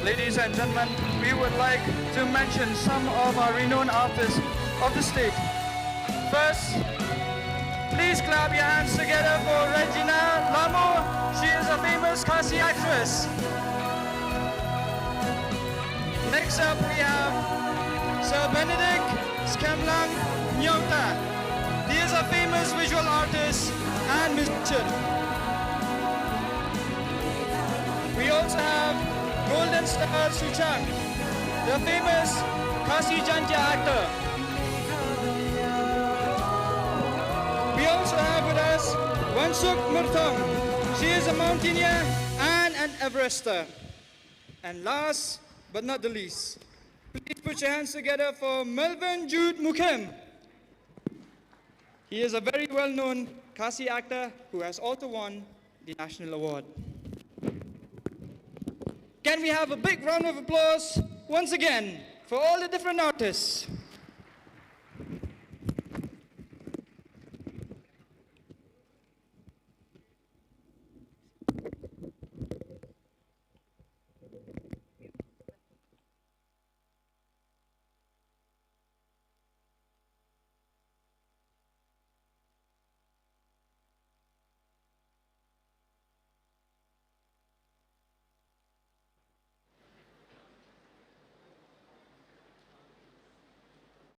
Ladies and gentlemen, we would like to mention some of our renowned artists of the state. First, please clap your hands together for Regina Lamo. She is a famous Khasi actress. Next up, we have Sir Benedict Skemlang Nyota. He is a famous visual artist and musician. We also have Golden Star Suchang, the famous Khasi Jantia actor. We also have with us Wansuk Murthong. She is a mountaineer and an Everester. And last but not the least, please put your hands together for Melvin Jude Mukem. He is a very well-known Khasi actor who has also won the national award. Can we have a big round of applause once again for all the different artists?